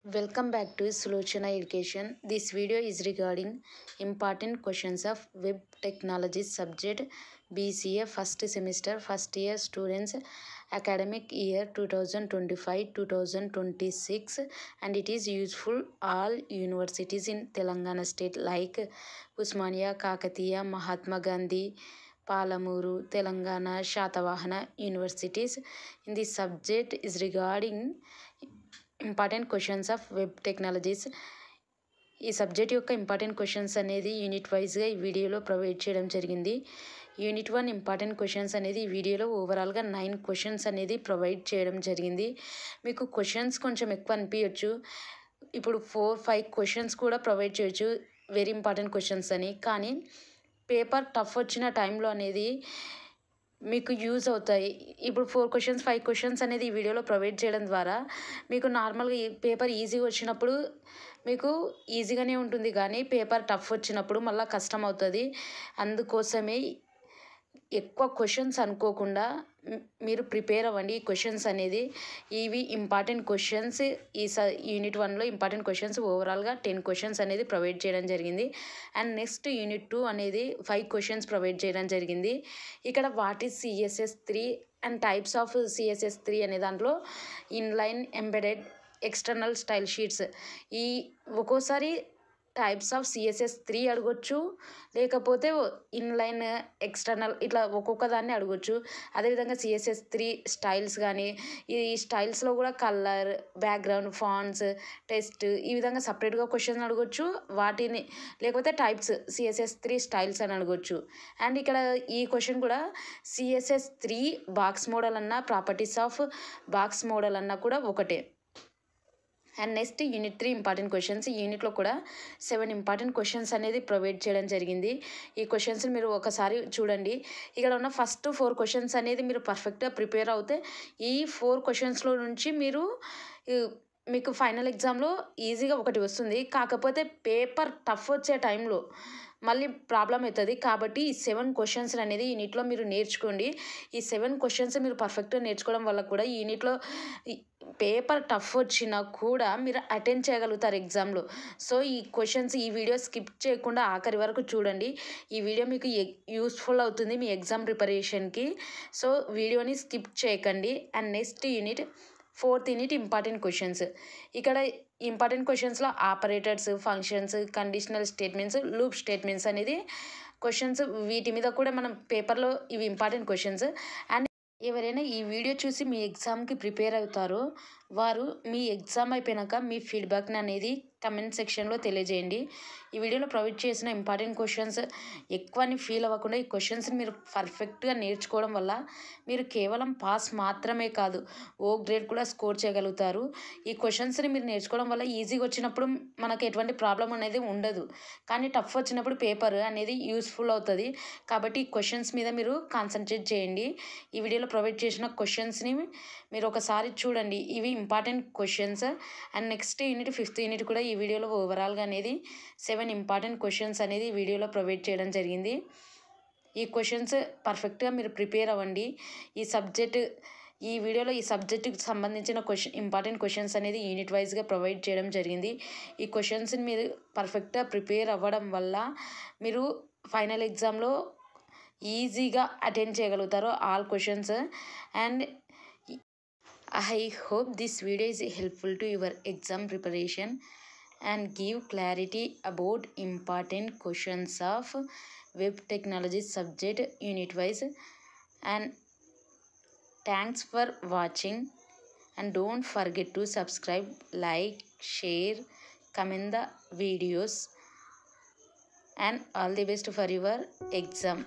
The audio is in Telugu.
Welcome back to Sulochana Education. This video is regarding important questions of Web Technologies subject BCA first semester first year students academic year 2025-2026, and it is useful all universities in Telangana state like Usmania, Kakatiya, Mahatma Gandhi, Palamuru, Telangana, Shatavahana universities. In this subject is regarding important questions of web technologies. ఈ సబ్జెక్ట్ యొక్క ఇంపార్టెంట్ క్వశ్చన్స్ అనేది యూనిట్ వైజ్గా ఈ వీడియోలో ప్రొవైడ్ చేయడం జరిగింది. యూనిట్ 1 ఇంపార్టెంట్ క్వశ్చన్స్ అనేది ఈ వీడియోలో ఓవరాల్గా 9 క్వశ్చన్స్ అనేది ప్రొవైడ్ చేయడం జరిగింది. మీకు క్వశ్చన్స్ కొంచెం ఎక్కువ అనిపించవచ్చు, ఇప్పుడు 4-5 క్వశ్చన్స్ కూడా ప్రొవైడ్ చేయొచ్చు వెరీ ఇంపార్టెంట్ క్వశ్చన్స్ అని. కానీ పేపర్ టఫ్ వచ్చిన టైంలో అనేది మీకు యూజ్ అవుతాయి. ఇప్పుడు 4 క్వశ్చన్స్ 5 క్వశ్చన్స్ అనేది ఈ వీడియోలో ప్రొవైడ్ చేయడం ద్వారా మీకు నార్మల్గా ఈ పేపర్ ఈజీగా వచ్చినప్పుడు మీకు ఈజీగానే ఉంటుంది, కానీ పేపర్ టఫ్ వచ్చినప్పుడు మళ్ళీ కష్టం అవుతుంది. అందుకోసమే ఎక్కువ క్వశ్చన్స్ అనుకోకుండా మీరు ప్రిపేర్ అవ్వండి. ఈ క్వశ్చన్స్ అనేది ఇవి ఇంపార్టెంట్ క్వశ్చన్స్. యూనిట్ 1లో ఇంపార్టెంట్ క్వశ్చన్స్ ఓవరాల్గా 10 క్వశ్చన్స్ అనేది ప్రొవైడ్ చేయడం జరిగింది. అండ్ నెక్స్ట్ యూనిట్ 2 అనేది 5 క్వశ్చన్స్ ప్రొవైడ్ చేయడం జరిగింది. ఇక్కడ what is CSS3 and types of CSS3 అనే దాంట్లో inline, embedded, external style sheets, ఈ ఒక్కోసారి టైప్స్ ఆఫ్ CSS3 అడగొచ్చు, లేకపోతే ఇన్లైన్, ఎక్స్టర్నల్ ఇట్లా ఒక్కొక్క దాన్ని అడగొచ్చు. అదేవిధంగా CSS3 స్టైల్స్ కానీ ఈ స్టైల్స్లో కూడా కలర్, బ్యాక్గ్రౌండ్, ఫాంట్స్, టెక్స్ట్ ఈ విధంగా సపరేట్గా క్వశ్చన్ అడగొచ్చు. వాటిని లేకపోతే టైప్స్ CSS3 స్టైల్స్ అని అడగొచ్చు. అండ్ ఇక్కడ ఈ క్వశ్చన్ కూడా CSS3 బాక్స్ మోడల్ అన్న, ప్రాపర్టీస్ ఆఫ్ బాక్స్ మోడల్ అన్న కూడా ఒకటే. And next unit 3 important questions. ఈ యూనిట్లో కూడా 7 ఇంపార్టెంట్ క్వశ్చన్స్ అనేది ప్రొవైడ్ చేయడం జరిగింది. ఈ క్వశ్చన్స్ మీరు ఒకసారి చూడండి. ఇక్కడ ఉన్న ఫస్ట్ 4 క్వశ్చన్స్ అనేది మీరు పర్ఫెక్ట్గా ప్రిపేర్ అవుతే ఈ 4 క్వశ్చన్స్లో నుంచి మీకు ఫైనల్ ఎగ్జామ్లో ఈజీగా ఒకటి వస్తుంది. కాకపోతే పేపర్ టఫ్ వచ్చే టైంలో మళ్ళీ ప్రాబ్లం అవుతుంది. కాబట్టి ఈ 7 క్వశ్చన్స్ అనేది ఈ యూనిట్లో మీరు నేర్చుకోండి. ఈ 7 క్వశ్చన్స్ మీరు పర్ఫెక్ట్గా నేర్చుకోవడం వల్ల కూడా ఈ యూనిట్లో పేపర్ టఫ్ వచ్చినా కూడా మీరు అటెండ్ చేయగలుగుతారు ఎగ్జామ్లో. సో ఈ క్వశ్చన్స్, ఈ వీడియో స్కిప్ చేయకుండా ఆఖరి వరకు చూడండి. ఈ వీడియో మీకు యూస్ఫుల్ అవుతుంది మీ ఎగ్జామ్ ప్రిపరేషన్కి. సో వీడియోని స్కిప్ చేయకండి. And next unit 4th unit important questions. ఇక్కడ ఇంపార్టెంట్ క్వశ్చన్స్లో operators, functions, conditional statements, loop statements అనేది క్వశ్చన్స్. వీటి మీద కూడా మనం పేపర్లో ఇవి ఇంపార్టెంట్ క్వశ్చన్స్. అండ్ ఎవరైనా ఈ వీడియో చూసి మీ ఎగ్జామ్కి ప్రిపేర్ అవుతారో వారు మీ ఎగ్జామ్ అయిపోయాక మీ ఫీడ్బ్యాక్ని అనేది కమెంట్ సెక్షన్లో తెలియజేయండి. ఈ వీడియోలో ప్రొవైడ్ చేసిన ఇంపార్టెంట్ క్వశ్చన్స్ ఎక్కువని ఫీల్ అవ్వకుండా ఈ క్వశ్చన్స్ని మీరు పర్ఫెక్ట్గా నేర్చుకోవడం వల్ల మీరు కేవలం పాస్ మాత్రమే కాదు ఓ గ్రేడ్ కూడా స్కోర్ చేయగలుగుతారు. ఈ క్వశ్చన్స్ని మీరు నేర్చుకోవడం వల్ల ఈజీగా వచ్చినప్పుడు మనకు ఎటువంటి ప్రాబ్లం అనేది ఉండదు, కానీ టఫ్ వచ్చినప్పుడు పేపర్ అనేది యూస్ఫుల్ అవుతుంది. కాబట్టి ఈ క్వశ్చన్స్ మీద మీరు కాన్సన్ట్రేట్ చేయండి. ఈ వీడియోలో ప్రొవైడ్ చేసిన క్వశ్చన్స్ని మీరు ఒకసారి చూడండి. ఇవి important questions. And next unit 5th unit కూడా ఈ వీడియోలో ఓవరాల్గా అనేది 7 ఇంపార్టెంట్ క్వశ్చన్స్ అనేది ఈ వీడియోలో ప్రొవైడ్ చేయడం జరిగింది. ఈ క్వశ్చన్స్ పర్ఫెక్ట్గా మీరు ప్రిపేర్ అవ్వండి. ఈ వీడియోలో ఈ సబ్జెక్టుకి సంబంధించిన ఇంపార్టెంట్ క్వశ్చన్స్ అనేది యూనిట్ వైజ్గా ప్రొవైడ్ చేయడం జరిగింది. ఈ క్వశ్చన్స్ని మీరు పర్ఫెక్ట్గా ప్రిపేర్ అవ్వడం వల్ల మీరు ఫైనల్ ఎగ్జామ్లో ఈజీగా అటెండ్ చేయగలుగుతారు all questions. And I hope this video is helpful to your exam preparation and give clarity about important questions of web technology subject unit wise. And thanks for watching, and don't forget to subscribe, like, share, comment the videos, and all the best for your exam.